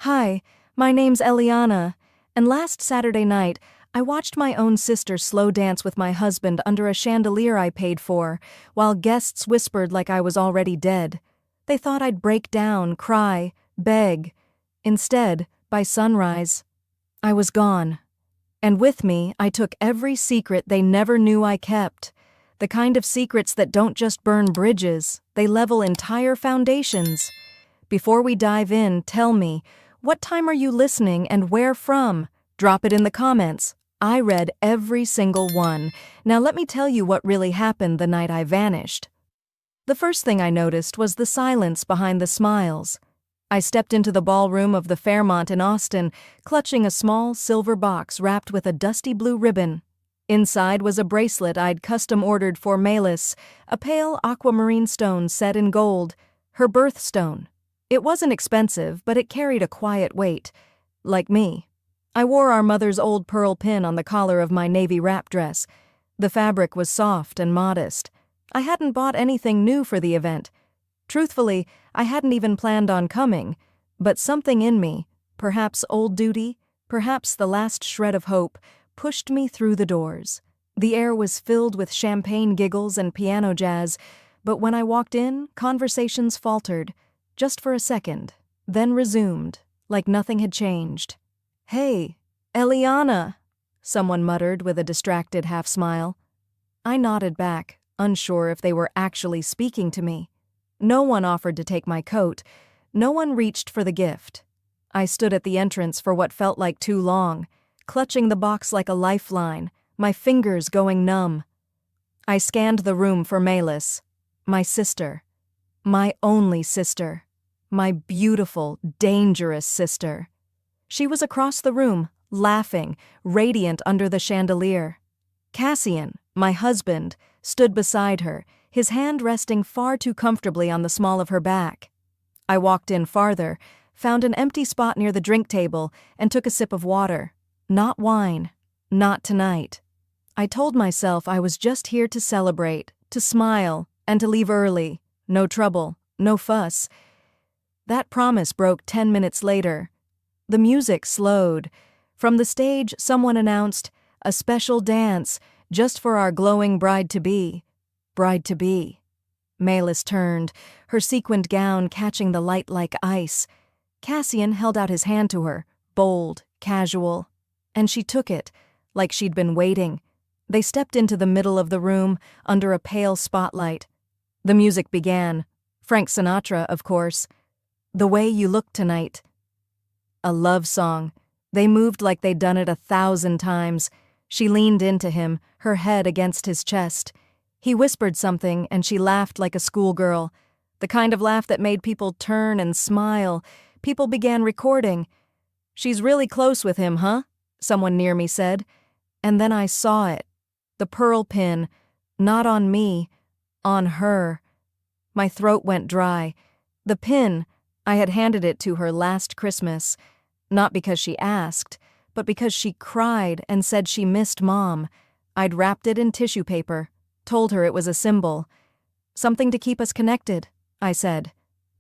Hi, my name's Eliana, and last Saturday night, I watched my own sister slow dance with my husband under a chandelier I paid for, while guests whispered like I was already dead. They thought I'd break down, cry, beg. Instead, by sunrise, I was gone. And with me, I took every secret they never knew I kept. The kind of secrets that don't just burn bridges, they level entire foundations. Before we dive in, tell me, what time are you listening and where from? Drop it in the comments. I read every single one. Now let me tell you what really happened the night I vanished. The first thing I noticed was the silence behind the smiles. I stepped into the ballroom of the Fairmont in Austin, clutching a small silver box wrapped with a dusty blue ribbon. Inside was a bracelet I'd custom-ordered for Melis, a pale aquamarine stone set in gold, her birthstone. It wasn't expensive, but it carried a quiet weight. Like me. I wore our mother's old pearl pin on the collar of my navy wrap dress. The fabric was soft and modest. I hadn't bought anything new for the event. Truthfully, I hadn't even planned on coming, but something in me, perhaps old duty, perhaps the last shred of hope, pushed me through the doors. The air was filled with champagne giggles and piano jazz, but when I walked in, conversations faltered. Just for a second, then resumed, like nothing had changed. "Hey, Eliana," someone muttered with a distracted half-smile. I nodded back, unsure if they were actually speaking to me. No one offered to take my coat. No one reached for the gift. I stood at the entrance for what felt like too long, clutching the box like a lifeline, my fingers going numb. I scanned the room for Melis, my sister, my only sister. My beautiful, dangerous sister. She was across the room, laughing, radiant under the chandelier. Cassian, my husband, stood beside her, his hand resting far too comfortably on the small of her back. I walked in farther, found an empty spot near the drink table, and took a sip of water. Not wine. Not tonight. I told myself I was just here to celebrate, to smile, and to leave early. No trouble, no fuss. That promise broke 10 minutes later. The music slowed. From the stage, someone announced, "A special dance, just for our glowing bride-to-be." Bride-to-be. Melis turned, her sequined gown catching the light like ice. Cassian held out his hand to her, bold, casual. And she took it, like she'd been waiting. They stepped into the middle of the room, under a pale spotlight. The music began. Frank Sinatra, of course. "The Way You Look Tonight." A love song. They moved like they'd done it 1,000 times. She leaned into him, her head against his chest. He whispered something, and she laughed like a schoolgirl. The kind of laugh that made people turn and smile. People began recording. "She's really close with him, huh?" someone near me said. And then I saw it. The pearl pin. Not on me. On her. My throat went dry. The pin. I had handed it to her last Christmas, not because she asked, but because she cried and said she missed Mom. I'd wrapped it in tissue paper, told her it was a symbol. "Something to keep us connected," I said.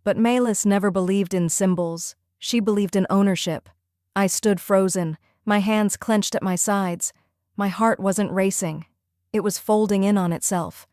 But Melis never believed in symbols. She believed in ownership. I stood frozen, my hands clenched at my sides. My heart wasn't racing. It was folding in on itself.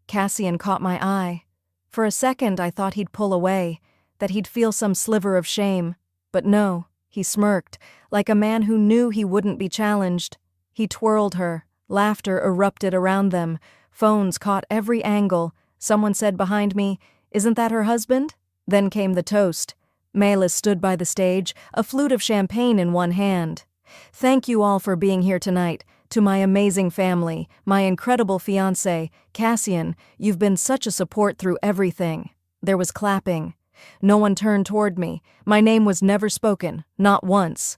Cassian caught my eye. For a second I thought he'd pull away, that he'd feel some sliver of shame. But no, he smirked, like a man who knew he wouldn't be challenged. He twirled her. Laughter erupted around them. Phones caught every angle. Someone said behind me, "Isn't that her husband?" Then came the toast. Melis stood by the stage, a flute of champagne in one hand. "Thank you all for being here tonight. To my amazing family, my incredible fiancé, Cassian, you've been such a support through everything." There was clapping. No one turned toward me. My name was never spoken, not once.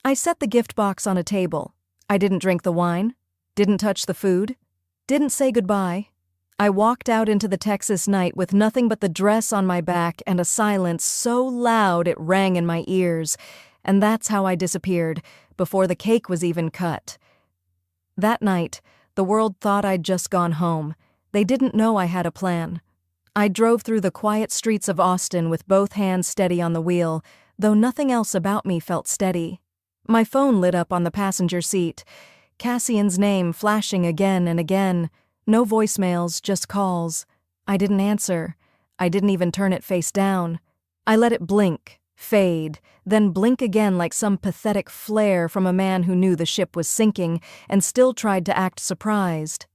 I set the gift box on a table. I didn't drink the wine, didn't touch the food, didn't say goodbye. I walked out into the Texas night with nothing but the dress on my back and a silence so loud it rang in my ears. And that's how I disappeared, before the cake was even cut. That night, the world thought I'd just gone home. They didn't know I had a plan. I drove through the quiet streets of Austin with both hands steady on the wheel, though nothing else about me felt steady. My phone lit up on the passenger seat, Cassian's name flashing again and again. No voicemails, just calls. I didn't answer. I didn't even turn it face down. I let it blink, fade, then blink again like some pathetic flare from a man who knew the ship was sinking and still tried to act surprised.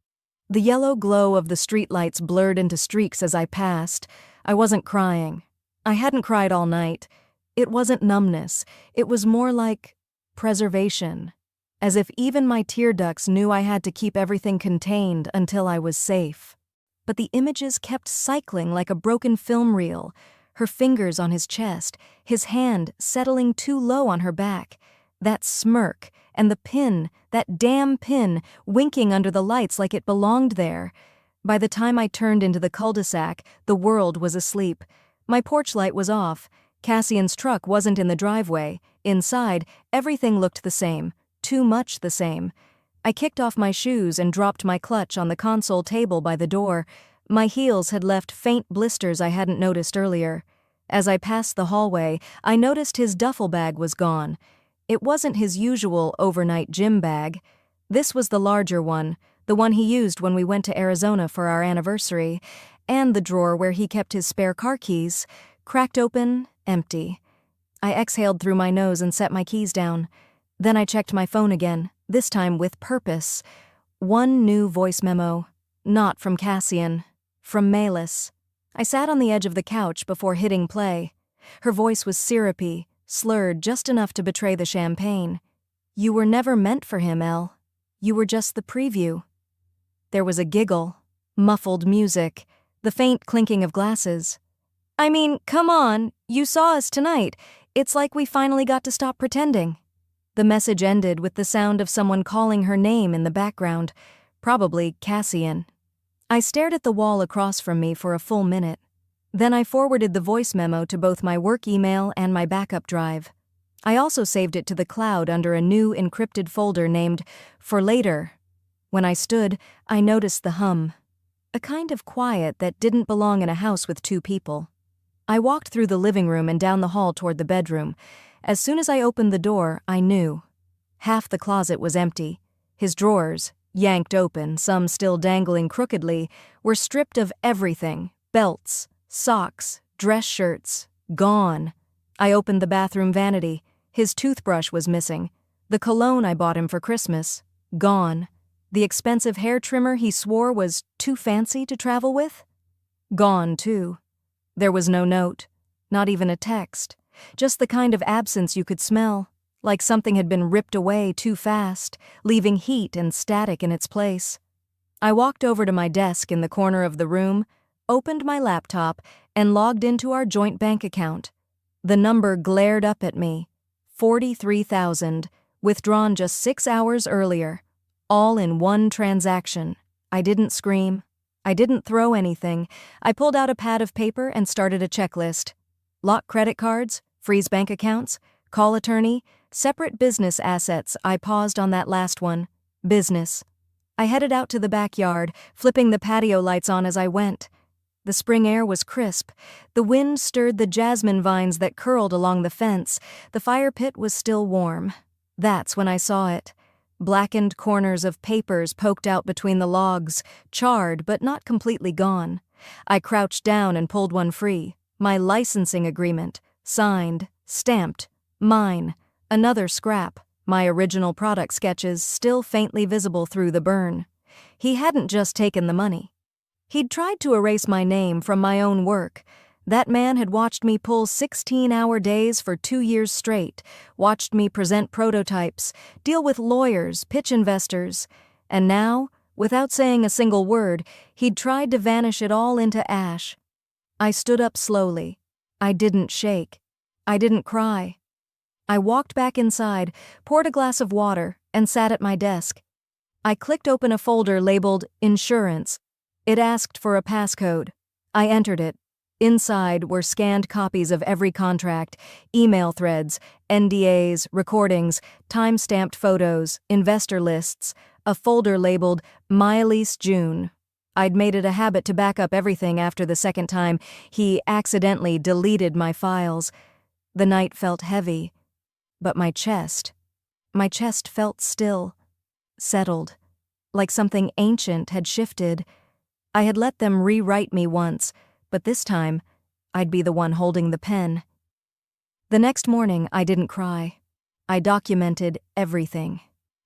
The yellow glow of the streetlights blurred into streaks as I passed. I wasn't crying. I hadn't cried all night. It wasn't numbness. It was more like preservation, as if even my tear ducts knew I had to keep everything contained until I was safe. But the images kept cycling like a broken film reel, her fingers on his chest, his hand settling too low on her back, that smirk, and the pin, that damn pin, winking under the lights like it belonged there. By the time I turned into the cul-de-sac, the world was asleep. My porch light was off. Cassian's truck wasn't in the driveway. Inside, everything looked the same, too much the same. I kicked off my shoes and dropped my clutch on the console table by the door. My heels had left faint blisters I hadn't noticed earlier. As I passed the hallway, I noticed his duffel bag was gone. It wasn't his usual overnight gym bag. This was the larger one, the one he used when we went to Arizona for our anniversary, and the drawer where he kept his spare car keys, cracked open, empty. I exhaled through my nose and set my keys down. Then I checked my phone again, this time with purpose. One new voice memo. Not from Cassian. From Melis. I sat on the edge of the couch before hitting play. Her voice was syrupy, slurred just enough to betray the champagne. You were never meant for him, Elle. You were just the preview. There was a giggle, muffled music, the faint clinking of glasses. I mean, come on, you saw us tonight. It's like we finally got to stop pretending. The message ended with the sound of someone calling her name in the background, probably Cassian. I stared at the wall across from me for a full minute. Then I forwarded the voice memo to both my work email and my backup drive. I also saved it to the cloud under a new encrypted folder named For Later. When I stood, I noticed the hum. A kind of quiet that didn't belong in a house with two people. I walked through the living room and down the hall toward the bedroom. As soon as I opened the door, I knew. Half the closet was empty. His drawers, yanked open, some still dangling crookedly, were stripped of everything: belts, socks, dress shirts, gone. I opened the bathroom vanity. His toothbrush was missing. The cologne I bought him for Christmas, gone. The expensive hair trimmer he swore was too fancy to travel with, gone too. There was no note, not even a text, just the kind of absence you could smell, like something had been ripped away too fast, leaving heat and static in its place. I walked over to my desk in the corner of the room, opened my laptop, and logged into our joint bank account. The number glared up at me. 43,000, withdrawn just 6 hours earlier. All in one transaction. I didn't scream. I didn't throw anything. I pulled out a pad of paper and started a checklist. Lock credit cards, freeze bank accounts, call attorney, separate business assets. I paused on that last one. Business. I headed out to the backyard, flipping the patio lights on as I went. The spring air was crisp. The wind stirred the jasmine vines that curled along the fence. The fire pit was still warm. That's when I saw it. Blackened corners of papers poked out between the logs, charred but not completely gone. I crouched down and pulled one free. My licensing agreement. Signed. Stamped. Mine. Another scrap. My original product sketches still faintly visible through the burn. He hadn't just taken the money. He'd tried to erase my name from my own work. That man had watched me pull 16-hour days for 2 years straight, watched me present prototypes, deal with lawyers, pitch investors, and now, without saying a single word, he'd tried to vanish it all into ash. I stood up slowly. I didn't shake. I didn't cry. I walked back inside, poured a glass of water, and sat at my desk. I clicked open a folder labeled Insurance. It asked for a passcode. I entered it. Inside were scanned copies of every contract, email threads, NDAs, recordings, time-stamped photos, investor lists, a folder labeled Melis June. I'd made it a habit to back up everything after the second time he accidentally deleted my files. The night felt heavy, but my chest felt still, settled, like something ancient had shifted. I had let them rewrite me once, but this time, I'd be the one holding the pen. The next morning, I didn't cry. I documented everything.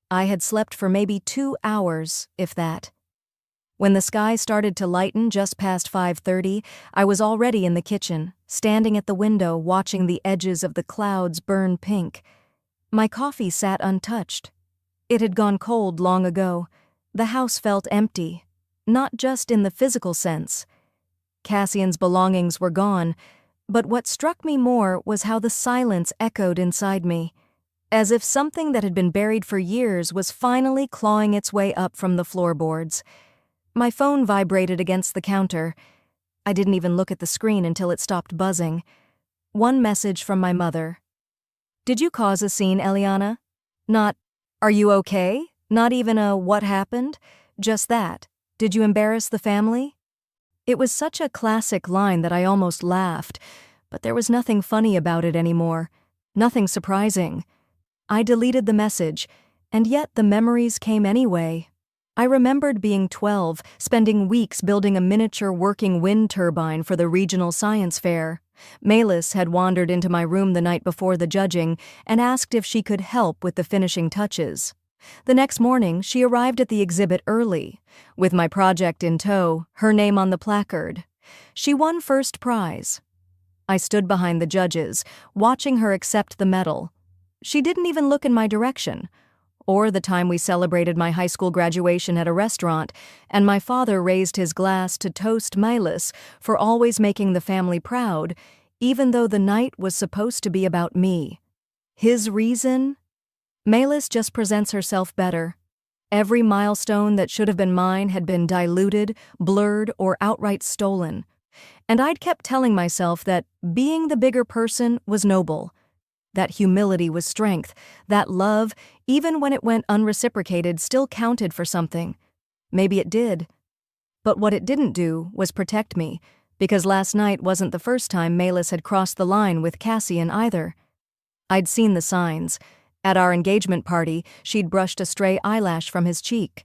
I had slept for maybe 2 hours, if that. When the sky started to lighten just past 5:30, I was already in the kitchen, standing at the window watching the edges of the clouds burn pink. My coffee sat untouched. It had gone cold long ago. The house felt empty, not just in the physical sense. Cassian's belongings were gone, but what struck me more was how the silence echoed inside me, as if something that had been buried for years was finally clawing its way up from the floorboards. My phone vibrated against the counter. I didn't even look at the screen until it stopped buzzing. One message from my mother. "Did you cause a scene, Eliana?" Not, "Are you okay?" Not even a "what happened?" Just that. "Did you embarrass the family?" It was such a classic line that I almost laughed, but there was nothing funny about it anymore. Nothing surprising. I deleted the message, and yet the memories came anyway. I remembered being 12, spending weeks building a miniature working wind turbine for the regional science fair. Melis had wandered into my room the night before the judging and asked if she could help with the finishing touches. The next morning, she arrived at the exhibit early, with my project in tow, her name on the placard. She won first prize. I stood behind the judges, watching her accept the medal. She didn't even look in my direction. Or the time we celebrated my high school graduation at a restaurant, and my father raised his glass to toast Melis for always making the family proud, even though the night was supposed to be about me. His reason? Melis just presents herself better. Every milestone that should have been mine had been diluted, blurred, or outright stolen. And I'd kept telling myself that being the bigger person was noble. That humility was strength, that love, even when it went unreciprocated, still counted for something. Maybe it did. But what it didn't do was protect me, because last night wasn't the first time Melis had crossed the line with Cassian either. I'd seen the signs. At our engagement party, she'd brushed a stray eyelash from his cheek.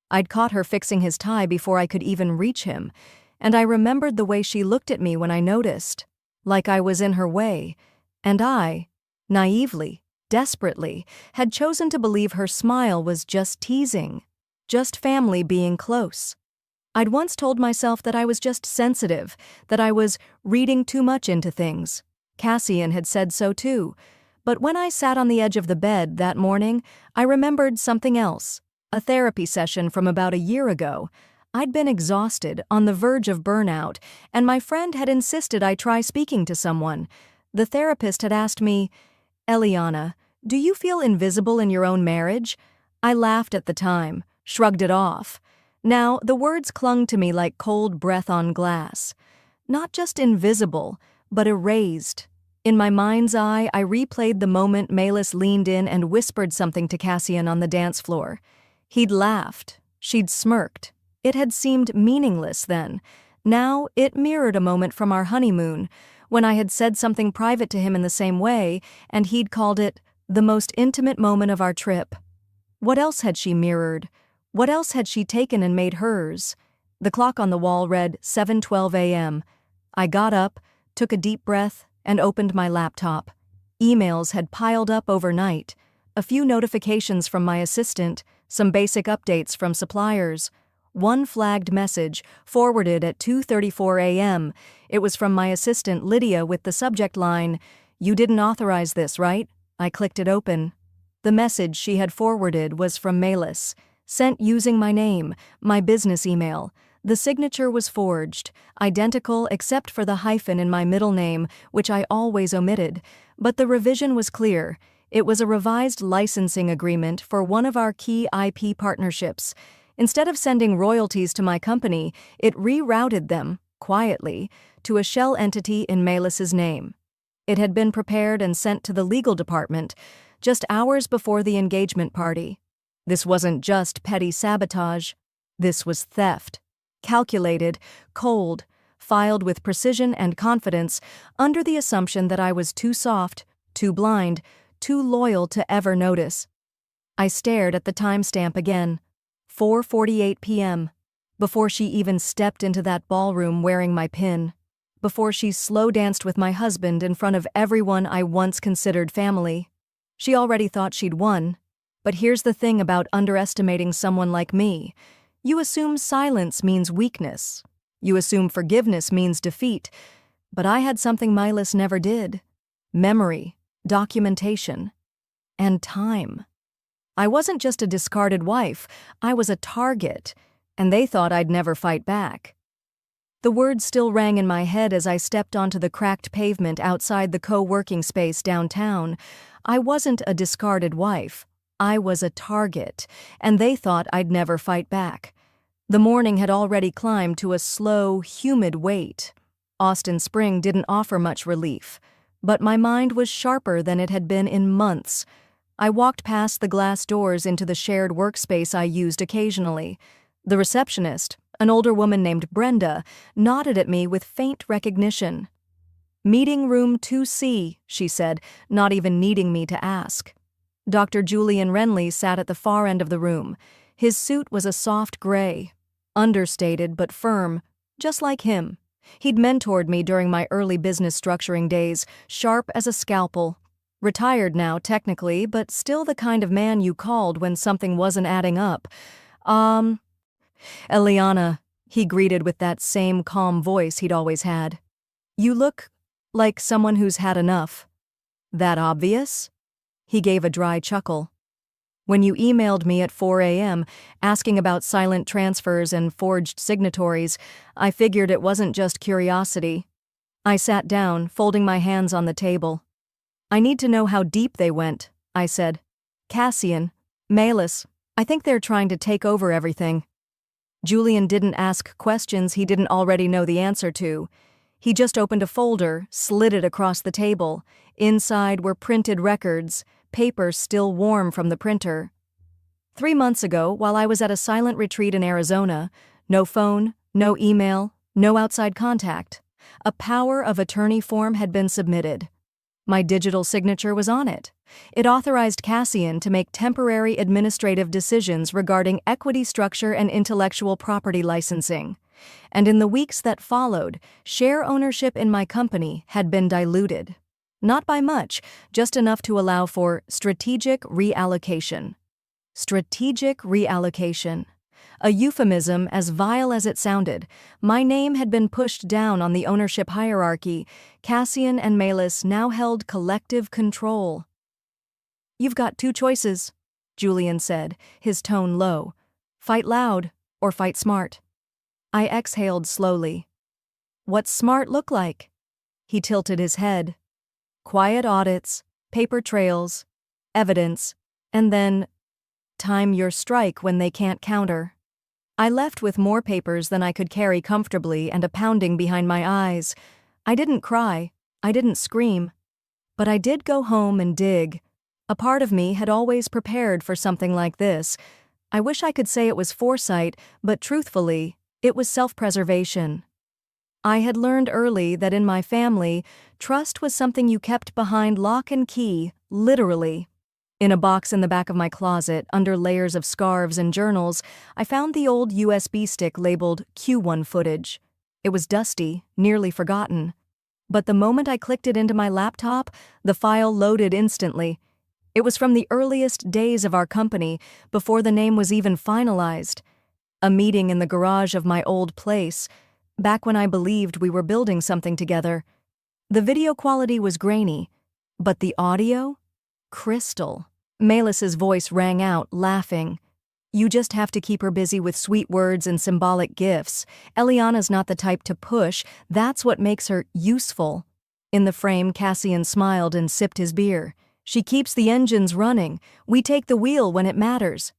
I'd caught her fixing his tie before I could even reach him, and I remembered the way she looked at me when I noticed, like I was in her way, and I, naively, desperately, had chosen to believe her smile was just teasing, just family being close. I'd once told myself that I was just sensitive, that I was reading too much into things. Cassian had said so too. But when I sat on the edge of the bed that morning, I remembered something else, a therapy session from about a year ago. I'd been exhausted, on the verge of burnout, and my friend had insisted I try speaking to someone. The therapist had asked me, "Eliana, do you feel invisible in your own marriage?" I laughed at the time, shrugged it off. Now, the words clung to me like cold breath on glass. Not just invisible, but erased. In my mind's eye, I replayed the moment Melis leaned in and whispered something to Cassian on the dance floor. He'd laughed. She'd smirked. It had seemed meaningless then. Now, it mirrored a moment from our honeymoon, when I had said something private to him in the same way, and he'd called it the most intimate moment of our trip. What else had she mirrored? What else had she taken and made hers? The clock on the wall read 7:12 a.m. I got up, took a deep breath, and opened my laptop. Emails had piled up overnight, a few notifications from my assistant, some basic updates from suppliers. One flagged message, forwarded at 2:34 a.m. It was from my assistant Lydia with the subject line, "You didn't authorize this, right?" I clicked it open. The message she had forwarded was from Melis, sent using my name, my business email. The signature was forged, identical except for the hyphen in my middle name, which I always omitted. But the revision was clear. It was a revised licensing agreement for one of our key IP partnerships. Instead of sending royalties to my company, it rerouted them, quietly, to a shell entity in Melis's name. It had been prepared and sent to the legal department just hours before the engagement party. This wasn't just petty sabotage. This was theft. Calculated, cold, filed with precision and confidence, under the assumption that I was too soft, too blind, too loyal to ever notice. I stared at the timestamp again. 4:48 p.m. Before she even stepped into that ballroom wearing my pin. Before she slow danced with my husband in front of everyone I once considered family. She already thought she'd won. But here's the thing about underestimating someone like me. You assume silence means weakness. You assume forgiveness means defeat. But I had something Milas never did. Memory, documentation, and time. I wasn't just a discarded wife, I was a target, and they thought I'd never fight back. The words still rang in my head as I stepped onto the cracked pavement outside the co-working space downtown. I wasn't a discarded wife. I was a target, and they thought I'd never fight back. The morning had already climbed to a slow, humid weight. Austin Spring didn't offer much relief, but my mind was sharper than it had been in months. I walked past the glass doors into the shared workspace I used occasionally. The receptionist, an older woman named Brenda, nodded at me with faint recognition. "Meeting room 2C, she said, not even needing me to ask. Dr. Julian Renly sat at the far end of the room. His suit was a soft gray, understated but firm, just like him. He'd mentored me during my early business structuring days, sharp as a scalpel. Retired now, technically, but still the kind of man you called when something wasn't adding up. "Eliana," he greeted with that same calm voice he'd always had. "You look like someone who's had enough." "That obvious?" He gave a dry chuckle. "When you emailed me at 4 a.m. asking about silent transfers and forged signatories, I figured it wasn't just curiosity." I sat down, folding my hands on the table. "I need to know how deep they went," I said. "Cassian, Malus, I think they're trying to take over everything." Julian didn't ask questions he didn't already know the answer to. He just opened a folder, slid it across the table. Inside were printed records, paper still warm from the printer. 3 months ago, while I was at a silent retreat in Arizona, no phone, no email, no outside contact, a power of attorney form had been submitted. My digital signature was on it. It authorized Cassian to make temporary administrative decisions regarding equity structure and intellectual property licensing. And in the weeks that followed, share ownership in my company had been diluted. Not by much, just enough to allow for strategic reallocation. Strategic reallocation. A euphemism as vile as it sounded. My name had been pushed down on the ownership hierarchy. Cassian and Malus now held collective control. "You've got 2 choices," Julian said, his tone low. "Fight loud or fight smart." I exhaled slowly. "What's smart look like?" He tilted his head. "Quiet audits, paper trails, evidence, and then time your strike when they can't counter." I left with more papers than I could carry comfortably and a pounding behind my eyes. I didn't cry, I didn't scream. But I did go home and dig. A part of me had always prepared for something like this. I wish I could say it was foresight, but truthfully, it was self-preservation. I had learned early that in my family, trust was something you kept behind lock and key, literally. In a box in the back of my closet, under layers of scarves and journals, I found the old USB stick labeled Q1 footage. It was dusty, nearly forgotten. But the moment I clicked it into my laptop, the file loaded instantly. It was from the earliest days of our company, before the name was even finalized. A meeting in the garage of my old place, back when I believed we were building something together. The video quality was grainy, but the audio? Crystal. Malus's voice rang out, laughing. "You just have to keep her busy with sweet words and symbolic gifts. Eliana's not the type to push, that's what makes her useful." In the frame, Cassian smiled and sipped his beer. "She keeps the engines running. We take the wheel when it matters."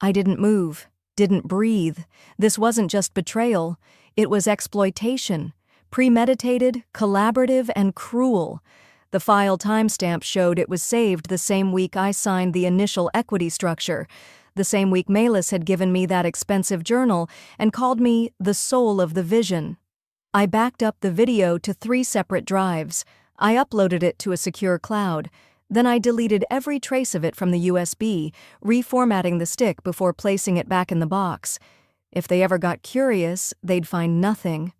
I didn't move, didn't breathe. This wasn't just betrayal, it was exploitation. Premeditated, collaborative, and cruel. The file timestamp showed it was saved the same week I signed the initial equity structure, the same week Malus had given me that expensive journal and called me the soul of the vision. I backed up the video to 3 separate drives. I uploaded it to a secure cloud. Then I deleted every trace of it from the USB, reformatting the stick before placing it back in the box. If they ever got curious, they'd find nothing.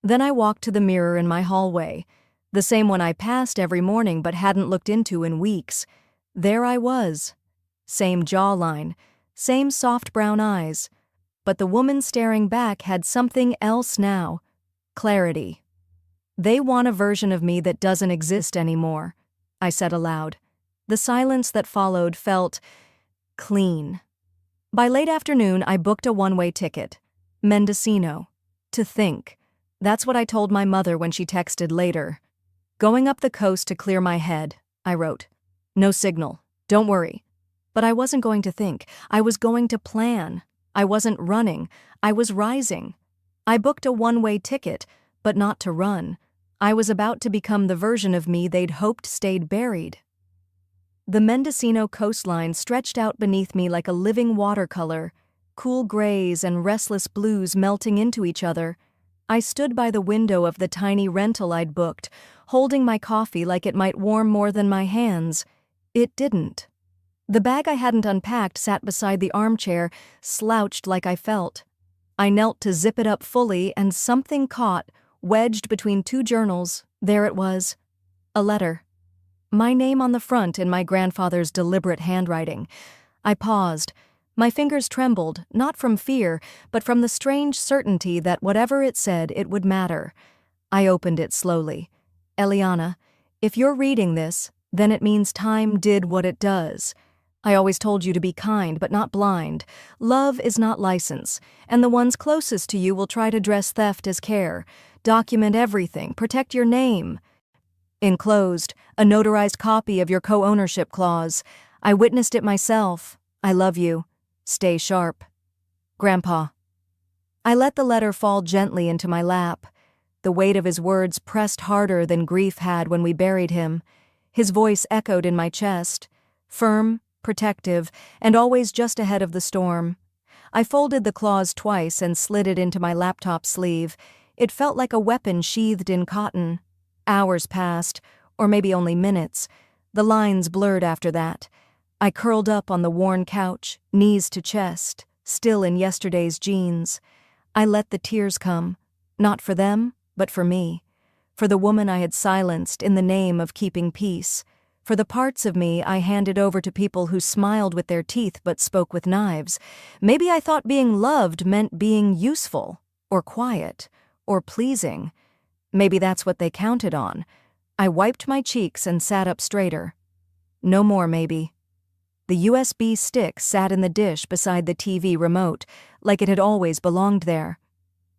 Then I walked to the mirror in my hallway, the same one I passed every morning but hadn't looked into in weeks. There I was. Same jawline, same soft brown eyes. But the woman staring back had something else now. Clarity. "They want a version of me that doesn't exist anymore," I said aloud. The silence that followed felt clean. By late afternoon, I booked a one-way ticket. Mendocino. To think. That's what I told my mother when she texted later. "Going up the coast to clear my head," I wrote. "No signal. Don't worry." But I wasn't going to think. I was going to plan. I wasn't running. I was rising. I booked a one-way ticket, but not to run. I was about to become the version of me they'd hoped stayed buried. The Mendocino coastline stretched out beneath me like a living watercolor, cool grays and restless blues melting into each other. I stood by the window of the tiny rental I'd booked, holding my coffee like it might warm more than my hands. It didn't. The bag I hadn't unpacked sat beside the armchair, slouched like I felt. I knelt to zip it up fully, and something caught, wedged between 2 journals. There it was. A letter. My name on the front in my grandfather's deliberate handwriting. I paused. My fingers trembled, not from fear, but from the strange certainty that whatever it said, it would matter. I opened it slowly. "Eliana, if you're reading this, then it means time did what it does. I always told you to be kind, but not blind. Love is not license, and the ones closest to you will try to dress theft as care. Document everything, protect your name." Enclosed, a notarized copy of your co-ownership clause. I witnessed it myself. I love you. Stay sharp. Grandpa. I let the letter fall gently into my lap. The weight of his words pressed harder than grief had when we buried him. His voice echoed in my chest, firm, protective, and always just ahead of the storm. I folded the clause twice and slid it into my laptop sleeve. It felt like a weapon sheathed in cotton. Hours passed, or maybe only minutes. The lines blurred after that. I curled up on the worn couch, knees to chest, still in yesterday's jeans. I let the tears come, not for them, but for me. For the woman I had silenced in the name of keeping peace. For the parts of me I handed over to people who smiled with their teeth but spoke with knives. Maybe I thought being loved meant being useful, or quiet, or pleasing. Maybe that's what they counted on. I wiped my cheeks and sat up straighter. No more, maybe. The USB stick sat in the dish beside the TV remote, like it had always belonged there.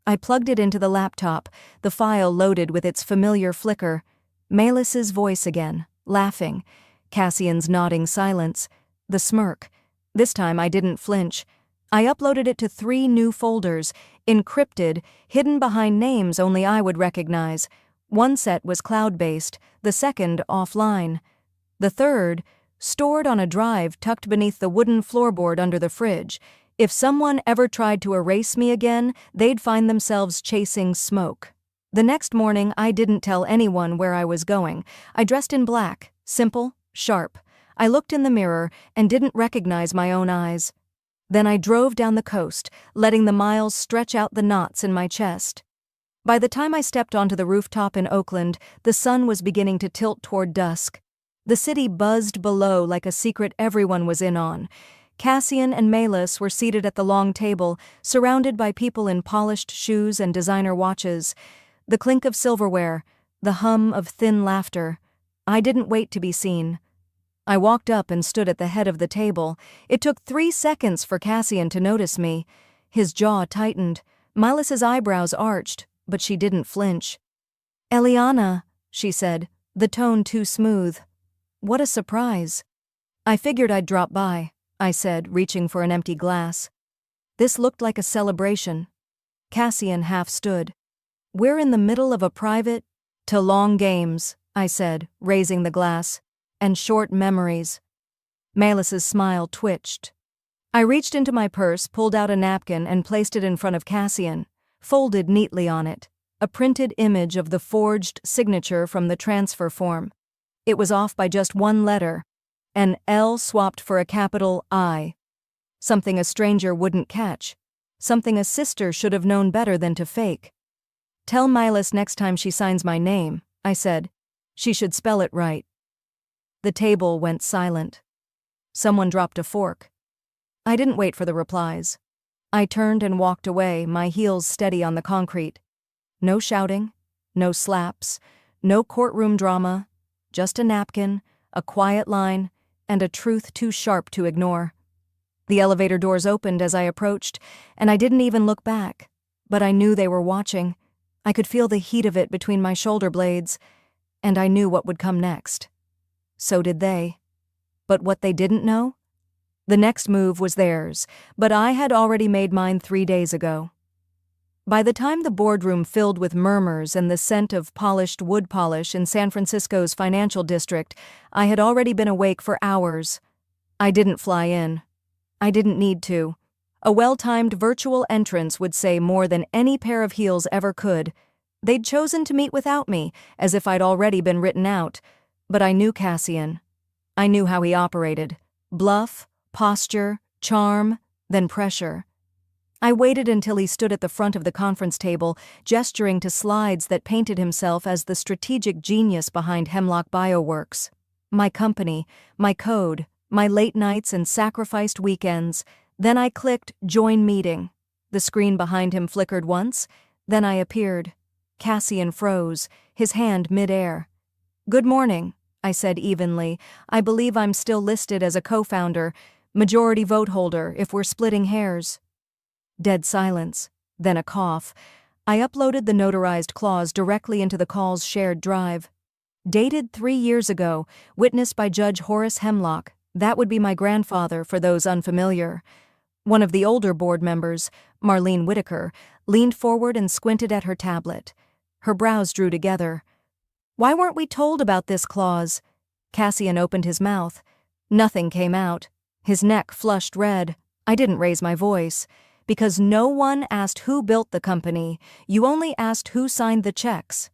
I plugged it into the laptop, the file loaded with its familiar flicker. Melis's voice again, laughing. Cassian's nodding silence. The smirk. This time I didn't flinch. I uploaded it to 3 new folders, encrypted, hidden behind names only I would recognize. One set was cloud-based, the second offline. The third, stored on a drive tucked beneath the wooden floorboard under the fridge. If someone ever tried to erase me again, they'd find themselves chasing smoke. The next morning, I didn't tell anyone where I was going. I dressed in black, simple, sharp. I looked in the mirror and didn't recognize my own eyes. Then I drove down the coast, letting the miles stretch out the knots in my chest. By the time I stepped onto the rooftop in Oakland, the sun was beginning to tilt toward dusk. The city buzzed below like a secret everyone was in on. Cassian and Melis were seated at the long table, surrounded by people in polished shoes and designer watches. The clink of silverware, the hum of thin laughter. I didn't wait to be seen. I walked up and stood at the head of the table. It took 3 seconds for Cassian to notice me. His jaw tightened. Melis's eyebrows arched, but she didn't flinch. "Eliana," she said, the tone too smooth. "What a surprise." "I figured I'd drop by," I said, reaching for an empty glass. This looked like a celebration. Cassian half stood. "We're in the middle of a private—" "To long games," I said, raising the glass. "And short memories." Melis's smile twitched. I reached into my purse, pulled out a napkin, and placed it in front of Cassian, folded neatly on it. a printed image of the forged signature from the transfer form. It was off by just one letter, an L swapped for a capital I. Something a stranger wouldn't catch. Something a sister should have known better than to fake. "Tell Milas next time she signs my name," I said. "She should spell it right." The table went silent. Someone dropped a fork. I didn't wait for the replies. I turned and walked away, my heels steady on the concrete. No shouting, no slaps, no courtroom drama, just a napkin, a quiet line, and a truth too sharp to ignore. The elevator doors opened as I approached, and I didn't even look back. But I knew they were watching. I could feel the heat of it between my shoulder blades, and I knew what would come next. So did they. But what they didn't know? The next move was theirs, but I had already made mine 3 days ago. By the time the boardroom filled with murmurs and the scent of polished wood polish in San Francisco's financial district, I had already been awake for hours. I didn't fly in. I didn't need to. A well-timed virtual entrance would say more than any pair of heels ever could. They'd chosen to meet without me, as if I'd already been written out. But I knew Cassian. I knew how he operated. Bluff, posture, charm, then pressure. I waited until he stood at the front of the conference table, gesturing to slides that painted himself as the strategic genius behind Hemlock Bioworks. My company, my code, my late nights and sacrificed weekends. Then I clicked Join Meeting. The screen behind him flickered once, then I appeared. Cassian froze, his hand mid-air. "Good morning," I said evenly. "I believe I'm still listed as a co-founder, majority vote holder if we're splitting hairs." Dead silence, then a cough. I uploaded the notarized clause directly into the call's shared drive. Dated 3 years ago, witnessed by Judge Horace Hemlock. That would be my grandfather for those unfamiliar. One of the older board members, Marlene Whitaker, leaned forward and squinted at her tablet. Her brows drew together. "Why weren't we told about this clause?" Cassian opened his mouth. Nothing came out. His neck flushed red. I didn't raise my voice. "Because no one asked who built the company. You only asked who signed the checks."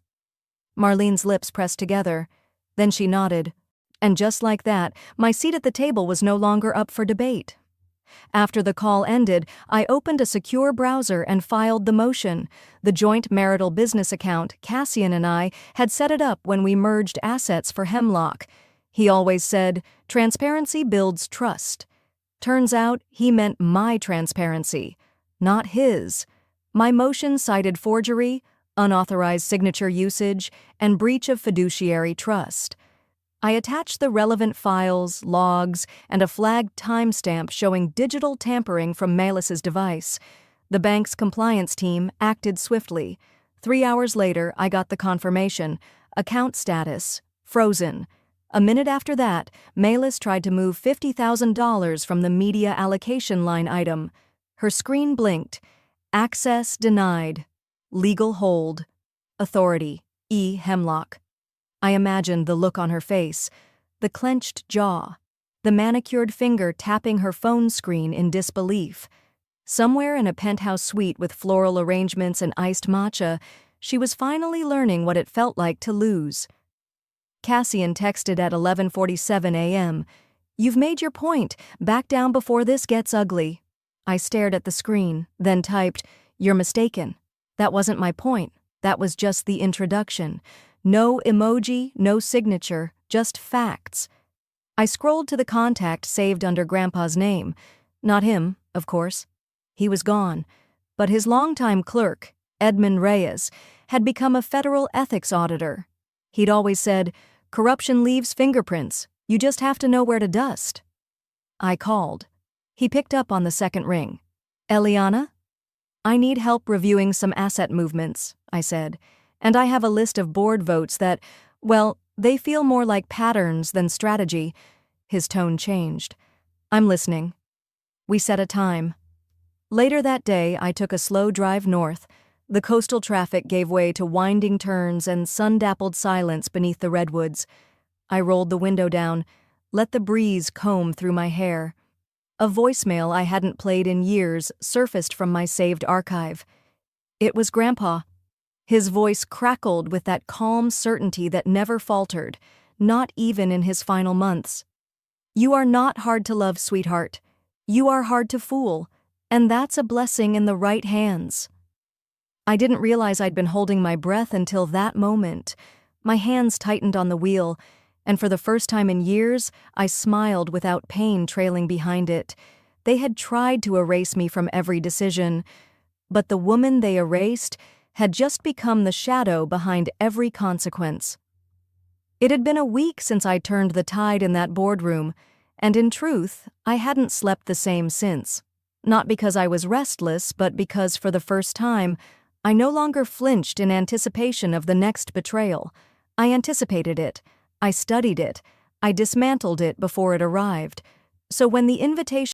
Marlene's lips pressed together. Then she nodded. And just like that, my seat at the table was no longer up for debate. After the call ended, I opened a secure browser and filed the motion. The joint marital business account, Cassian and I, had set it up when we merged assets for Hemlock. He always said, "Transparency builds trust." Turns out he meant my transparency, not his. My motion cited forgery, unauthorized signature usage, and breach of fiduciary trust. I attached the relevant files, logs, and a flagged timestamp showing digital tampering from Melis's device. The bank's compliance team acted swiftly. 3 hours later, I got the confirmation. Account status, frozen. A minute after that, Melis tried to move $50,000 from the media allocation line item. Her screen blinked. Access denied. Legal hold. Authority, E. Hemlock. I imagined the look on her face, the clenched jaw, the manicured finger tapping her phone screen in disbelief. Somewhere in a penthouse suite with floral arrangements and iced matcha, she was finally learning what it felt like to lose. Cassian texted at 11:47 a.m. "You've made your point. Back down before this gets ugly." I stared at the screen, then typed, "You're mistaken. That wasn't my point. That was just the introduction. No emoji, no signature, just facts." I scrolled to the contact saved under Grandpa's name. Not him, of course. He was gone. But his longtime clerk, Edmund Reyes, had become a federal ethics auditor. He'd always said, "Corruption leaves fingerprints. You just have to know where to dust." I called. He picked up on the second ring. "Eliana?" "I need help reviewing some asset movements," I said. "And I have a list of board votes that, well, they feel more like patterns than strategy." His tone changed. "I'm listening." We set a time. Later that day, I took a slow drive north. The coastal traffic gave way to winding turns and sun-dappled silence beneath the redwoods. I rolled the window down, let the breeze comb through my hair. A voicemail I hadn't played in years surfaced from my saved archive. It was Grandpa. His voice crackled with that calm certainty that never faltered, not even in his final months. "You are not hard to love, sweetheart. You are hard to fool, and that's a blessing in the right hands." I didn't realize I'd been holding my breath until that moment. My hands tightened on the wheel, and for the first time in years, I smiled without pain trailing behind it. They had tried to erase me from every decision, but the woman they erased had just become the shadow behind every consequence. It had been a week since I turned the tide in that boardroom, and in truth, I hadn't slept the same since. Not because I was restless, but because for the first time, I no longer flinched in anticipation of the next betrayal. I anticipated it. I studied it. I dismantled it before it arrived. So when the invitation